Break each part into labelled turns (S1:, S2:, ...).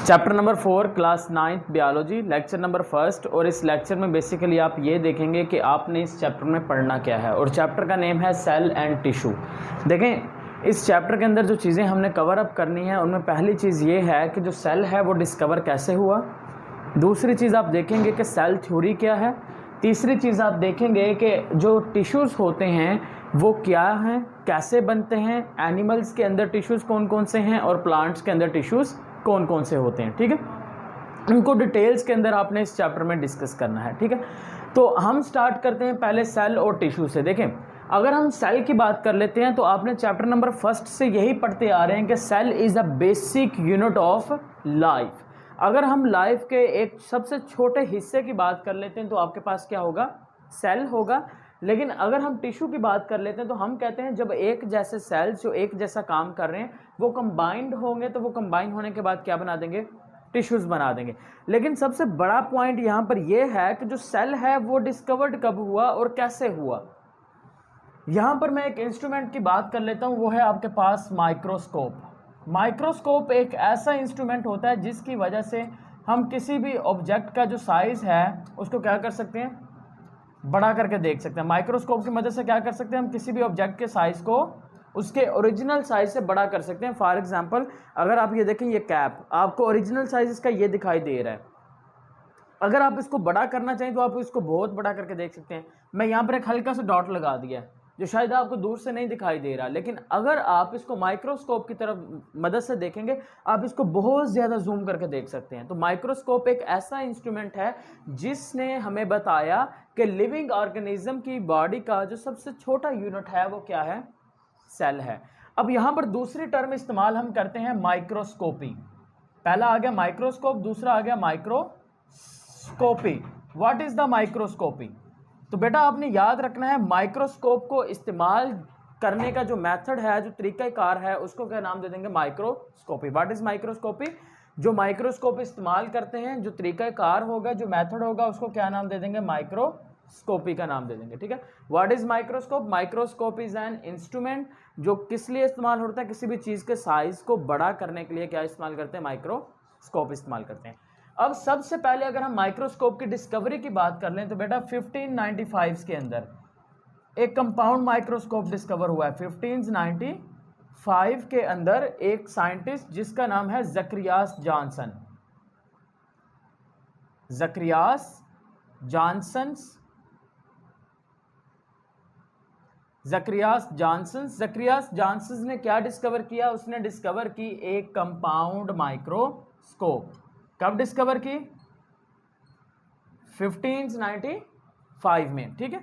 S1: Chapter number 4 class 9th biology lecture number 1 और इस lecture में बेसिकली आप ये देखेंगे कि आपने इस चैप्टर में पढ़ना क्या है और चैप्टर का नेम है सेल एंड टिश्यू। देखें इस चैप्टर के अंदर जो चीज़ें हमने कवर अप करनी है उनमें पहली चीज़ ये है कि जो सेल है वो डिस्कवर कैसे हुआ। दूसरी चीज़ आप देखेंगे कि सेल थ्योरी क्या है। तीसरी चीज़ आप देखेंगे कि जो टिश्यूज़ होते हैं वो क्या हैं, कैसे बनते हैं, एनिमल्स के अंदर टिश्यूज़ कौन कौन से हैं और प्लांट्स के अंदर टिश्यूज़ कौन कौन से होते हैं। ठीक है, उनको डिटेल्स के अंदर आपने इस चैप्टर में डिस्कस करना है। ठीक है, तो हम स्टार्ट करते हैं पहले सेल और टिश्यू से। देखें अगर हम सेल की बात कर लेते हैं तो आपने चैप्टर नंबर 1 से यही पढ़ते आ रहे हैं कि cell is a basic unit of life. अगर हम लाइफ के एक सबसे छोटे हिस्से की बात कर लेते हैं तो आपके पास क्या होगा, सेल होगा। लेकिन अगर हम टिश्यू की बात कर लेते हैं तो हम कहते हैं जब एक जैसे सेल्स जो एक जैसा काम कर रहे हैं वो कंबाइंड होंगे तो वो कंबाइन होने के बाद क्या बना देंगे, टिश्यूज़ बना देंगे। लेकिन सबसे बड़ा पॉइंट यहाँ पर यह है कि जो सेल है वो डिस्कवर्ड कब हुआ और कैसे हुआ। यहाँ पर मैं एक इंस्ट्रूमेंट की बात कर लेता हूँ, वो है आपके पास माइक्रोस्कोप। माइक्रोस्कोप एक ऐसा इंस्ट्रूमेंट होता है जिसकी वजह से हम किसी भी ऑब्जेक्ट का जो साइज़ है उसको क्या कर सकते हैं, बड़ा करके देख सकते हैं। माइक्रोस्कोप की मदद से क्या कर सकते हैं, हम किसी भी ऑब्जेक्ट के साइज़ को उसके ओरिजिनल साइज से बड़ा कर सकते हैं। फॉर एग्जांपल अगर आप ये देखें, ये कैप आपको ओरिजिनल साइज इसका ये दिखाई दे रहा है। अगर आप इसको बड़ा करना चाहें तो आप इसको बहुत बड़ा करके देख सकते हैं। मैं यहाँ पर एक हल्का सा डॉट लगा दिया जो शायद आपको दूर से नहीं दिखाई दे रहा, लेकिन अगर आप इसको माइक्रोस्कोप की तरफ मदद से देखेंगे आप इसको बहुत ज़्यादा जूम करके देख सकते हैं। तो माइक्रोस्कोप एक ऐसा इंस्ट्रूमेंट है जिसने हमें बताया कि लिविंग ऑर्गेनिज्म की बॉडी का जो सबसे छोटा यूनिट है वो क्या है, सेल है। अब यहाँ पर दूसरी टर्म इस्तेमाल हम करते हैं माइक्रोस्कोपी। पहला आ गया माइक्रोस्कोप, दूसरा आ गया microscopy. What is the microscopy? तो बेटा आपने याद रखना है माइक्रोस्कोप को इस्तेमाल करने का जो मेथड है, जो तरीकाकार है, उसको क्या नाम दे देंगे, माइक्रोस्कोपी। What is microscopy? जो माइक्रोस्कोप इस्तेमाल करते हैं, जो तरीकाकार होगा, जो मेथड होगा, उसको क्या नाम दे देंगे, माइक्रोस्कोपी का नाम दे देंगे। ठीक है, what is microscope? Microscope is an instrument जो किस लिए इस्तेमाल होता है, किसी भी चीज़ के साइज को बड़ा करने के लिए क्या इस्तेमाल करते हैं, माइक्रोस्कोप इस्तेमाल करते हैं। अब सबसे पहले अगर हम माइक्रोस्कोप की डिस्कवरी की बात कर लें तो बेटा 1595 के अंदर एक कंपाउंड माइक्रोस्कोप डिस्कवर हुआ है। 1595 के अंदर एक साइंटिस्ट जिसका नाम है ज़करियास जॉनसन। ज़करियास जॉनसन ने क्या डिस्कवर किया, उसने डिस्कवर की एक कंपाउंड माइक्रोस्कोप। कब डिस्कवर की? 1595 में। ठीक है,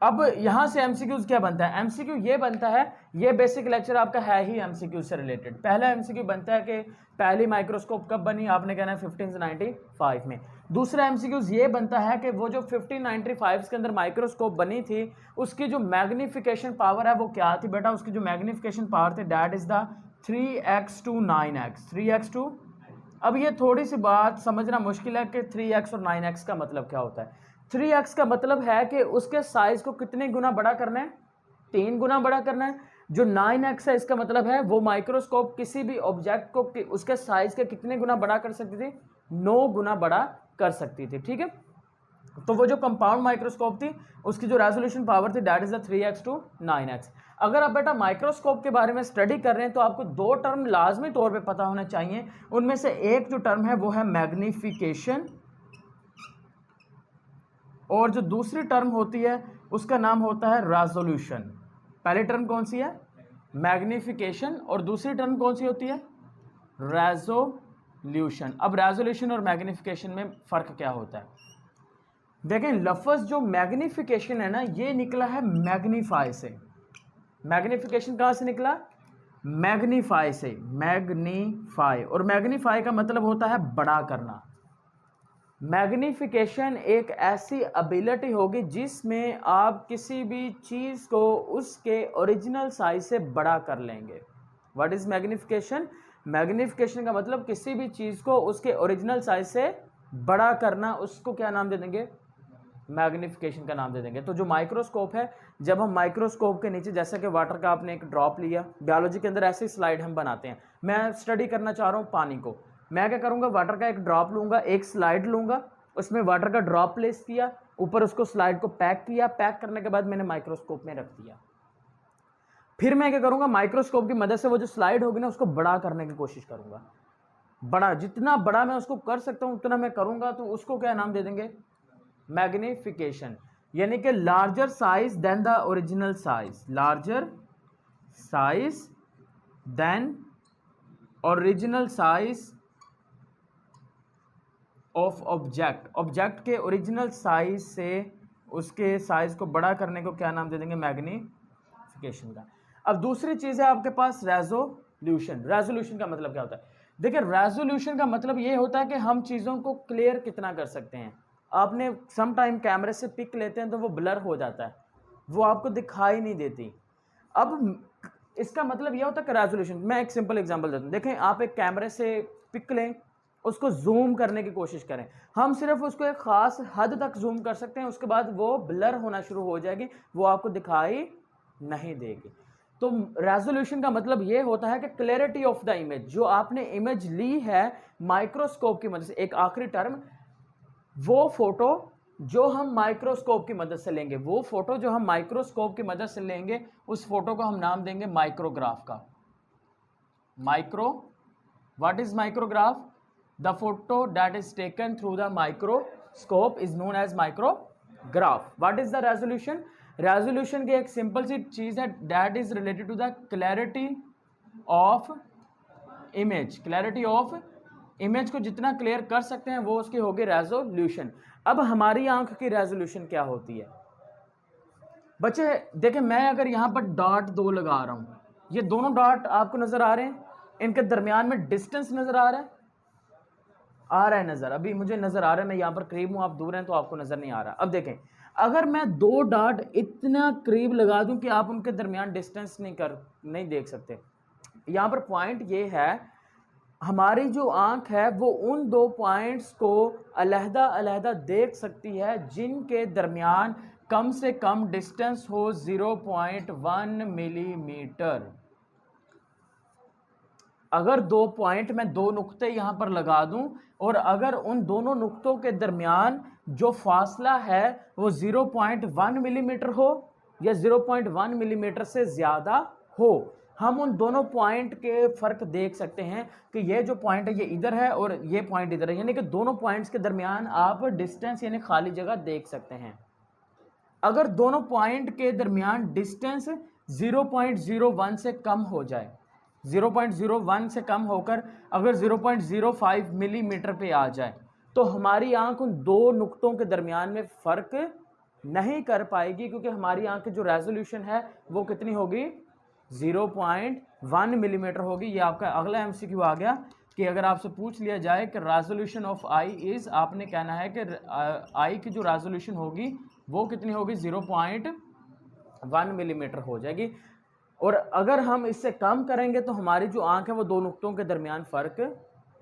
S1: अब यहां से एमसीक्यूज क्या बनता है, एमसीक्यू ये बनता है, ये बेसिक लेक्चर आपका है ही एमसीक्यू से रिलेटेड। पहला एमसीक्यू बनता है कि पहली माइक्रोस्कोप कब बनी, आपने कहना है 1595 में। दूसरा एमसीक्यूज ये बनता है कि वो जो 1595 के अंदर माइक्रोस्कोप बनी थी उसकी जो मैग्निफिकेशन पावर है वो क्या थी बेटा, उसकी जो मैग्निफिकेशन पावर थी that is the 3x to 9x। 3x to, अब ये थोड़ी सी बात समझना मुश्किल है कि 3x और 9x का मतलब क्या होता है। 3x का मतलब है कि उसके साइज को कितने गुना बड़ा करना है, 3 गुना बड़ा करना है। जो 9x है इसका मतलब है वो माइक्रोस्कोप किसी भी ऑब्जेक्ट को उसके साइज के कितने गुना बड़ा कर सकती थी, 9 गुना बड़ा कर सकती थी। ठीक है, तो वो जो कंपाउंड माइक्रोस्कोप थी उसकी जो रेजोल्यूशन पावर थी that is the 3x to 9x। अगर आप बेटा माइक्रोस्कोप के बारे में स्टडी कर रहे हैं तो आपको दो टर्म लाजमी तौर पे पता होना चाहिए। उनमें से एक जो टर्म है वो है मैग्निफिकेशन और जो दूसरी टर्म होती है उसका नाम होता है रेजोल्यूशन। पहली टर्म कौन सी है, मैग्निफिकेशन, और दूसरी टर्म कौन सी होती है, रेजोल्यूशन। अब रेजोल्यूशन और मैग्निफिकेशन में फ़र्क क्या होता है, देखें लफ्ज़ जो मैग्निफिकेशन है ना ये निकला है मैग्नीफाई से। मैग्निफिकेशन कहाँ से निकला, मैग्नीफाई से, मैग्नीफाई, और मैग्नीफाई का मतलब होता है बड़ा करना। मैग्निफिकेशन एक ऐसी एबिलिटी होगी जिसमें आप किसी भी चीज़ को उसके ओरिजिनल साइज से बड़ा कर लेंगे। What is magnification? मैग्निफिकेशन का मतलब किसी भी चीज़ को उसके ओरिजिनल साइज से बड़ा करना, उसको क्या नाम दे देंगे, मैग्नीफिकेशन का नाम दे देंगे। तो जो माइक्रोस्कोप है, जब हम माइक्रोस्कोप के नीचे, जैसे कि वाटर का आपने एक ड्रॉप लिया, बायोलॉजी के अंदर ऐसे ही स्लाइड हम बनाते हैं, मैं स्टडी करना चाह रहा हूँ पानी को, मैं क्या करूँगा, वाटर का एक ड्रॉप लूँगा, एक स्लाइड लूँगा, उसमें वाटर का ड्रॉप प्लेस किया, ऊपर उसको स्लाइड को पैक किया, पैक करने के बाद मैंने माइक्रोस्कोप में रख दिया। फिर मैं क्या करूँगा, माइक्रोस्कोप की मदद से वो जो स्लाइड होगी ना उसको बड़ा करने की कोशिश करूँगा, बड़ा, जितना बड़ा मैं उसको कर सकता हूँ उतना मैं करूँगा, तो उसको क्या नाम दे देंगे, मैग्निफिकेशन, यानी कि larger size than the original size, larger size than original size of object, object के ओरिजिनल साइज से उसके साइज को बड़ा करने को क्या नाम दे देंगे, मैग्निफिकेशन का। अब दूसरी चीज़ है आपके पास रेजोल्यूशन। रेजोल्यूशन का मतलब क्या होता है, देखिए रेजोल्यूशन का मतलब ये होता है कि हम चीज़ों को क्लियर कितना कर सकते हैं। आपने सम टाइम कैमरे से पिक लेते हैं तो वो ब्लर हो जाता है, वो आपको दिखाई नहीं देती। अब इसका मतलब यह होता है कि रेजोल्यूशन, मैं एक सिंपल एग्जांपल देता हूँ। देखें, आप एक कैमरे से पिक लें, उसको जूम करने की कोशिश करें, हम सिर्फ उसको एक ख़ास हद तक जूम कर सकते हैं, उसके बाद वो ब्लर होना शुरू हो जाएगी, वो आपको दिखाई नहीं देगी। तो रेजोल्यूशन का मतलब ये होता है कि क्लैरिटी ऑफ द इमेज, जो आपने इमेज ली है माइक्रोस्कोप की मदद से, एक आखिरी टर्म, वो फोटो जो हम माइक्रोस्कोप की मदद से लेंगे, वो फोटो जो हम माइक्रोस्कोप की मदद से लेंगे, उस फोटो को हम नाम देंगे माइक्रोग्राफ का। Micro, what is micrograph? The photo that is taken through the microscope is known as micrograph. What is the resolution? Resolution की एक सिंपल सी चीज है, that is related to the clarity of image. Clarity of image को जितना clear कर सकते हैं वो उसकी होगी रेजोल्यूशन। अब हमारी आंख की रेजोल्यूशन क्या होती है बच्चे? देखें, मैं अगर यहां पर डॉट 2 लगा रहा हूं, ये दोनों डॉट आपको नजर आ रहे हैं, इनके दरमियान में डिस्टेंस नजर आ रहा है नजर, अभी मुझे नजर आ रहा है, मैं यहां पर करीब हूं, आप दूर हैं तो आपको नजर नहीं आ रहा। अब देखें, अगर मैं 2 डॉट इतना करीब लगा दूं कि आप उनके दरमियान डिस्टेंस नहीं देख सकते, यहां पर पॉइंट ये है, हमारी जो आंख है वो उन 2 पॉइंट्स को अलहदा अलहदा देख सकती है जिनके दरमियान कम से कम डिस्टेंस हो 0.1 मिलीमीटर। अगर 2 पॉइंट, मैं 2 नुक्ते यहां पर लगा दूं, और अगर उन दोनों नुक्तों के दरमियान जो फासला है वो 0.1 मिलीमीटर हो या 0.1 मिलीमीटर से ज़्यादा हो, हम उन दोनों पॉइंट के फ़र्क देख सकते हैं कि ये जो पॉइंट है ये इधर है और ये पॉइंट इधर है, यानी कि दोनों पॉइंट्स के दरमियान आप डिस्टेंस यानी खाली जगह देख सकते हैं। अगर दोनों पॉइंट के दरमियान डिस्टेंस 0.01 से कम हो जाए, 0.01 से कम होकर अगर 0.05 मिलीमीटर पे आ जाए, तो हमारी आंख उन 2 नुक्तों के दरमियान में फ़र्क नहीं कर पाएगी, क्योंकि हमारी आंख की जो रेजोल्यूशन है वो कितनी होगी, 0.1 मिलीमीटर होगी। ये आपका अगला MCQ आ गया कि अगर आपसे पूछ लिया जाए कि रेजोल्यूशन ऑफ आई इज़, आपने कहना है कि आई की जो रेजोल्यूशन होगी वो कितनी होगी, 0.1 मिलीमीटर हो जाएगी। और अगर हम इससे कम करेंगे तो हमारी जो आंख है वो 2 नुक्तों के दरमियान फ़र्क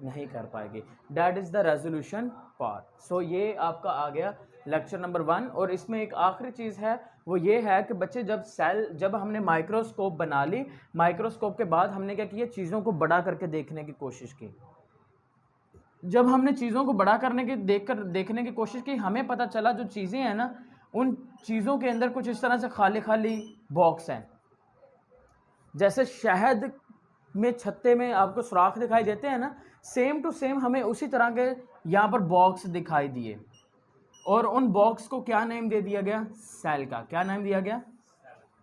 S1: नहीं कर पाएगी। That is the resolution part. So ये आपका आ गया लेक्चर नंबर 1। और इसमें एक आखिरी चीज़ है, वो ये है कि बच्चे जब हमने माइक्रोस्कोप बना ली, माइक्रोस्कोप के बाद हमने क्या किया, चीज़ों को बड़ा करके देखने की कोशिश की। जब हमने चीज़ों को बड़ा करने की देखने की कोशिश की, हमें पता चला जो चीज़ें हैं ना, उन चीज़ों के अंदर कुछ इस तरह से खाली खाली बॉक्स हैं। जैसे शहद में छत्ते में आपको सुराख दिखाई देते हैं ना, सेम टू सेम हमें उसी तरह के यहाँ पर बॉक्स दिखाई दिए, और उन बॉक्स को क्या नेम दे दिया गया, सेल का। क्या नाम दिया गया?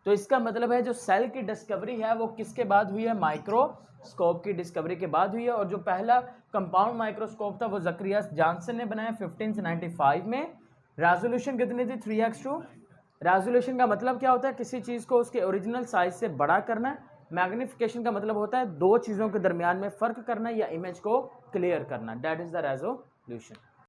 S1: तो इसका मतलब है जो सेल की डिस्कवरी है वो किसके बाद हुई है, माइक्रोस्कोप की डिस्कवरी के बाद हुई है। और जो पहला कंपाउंड माइक्रोस्कोप था वो जकरिया जॉनसन ने बनाया 1595 में। रेजोल्यूशन कितनी थी, 3:2। रेजोल्यूशन का मतलब क्या होता है, किसी चीज़ को उसके ओरिजिनल साइज से बड़ा करना। मैग्निफिकेशन का मतलब होता है 2 चीज़ों के दरमियान में फ़र्क करना या इमेज को क्लियर करना। That is the resolution.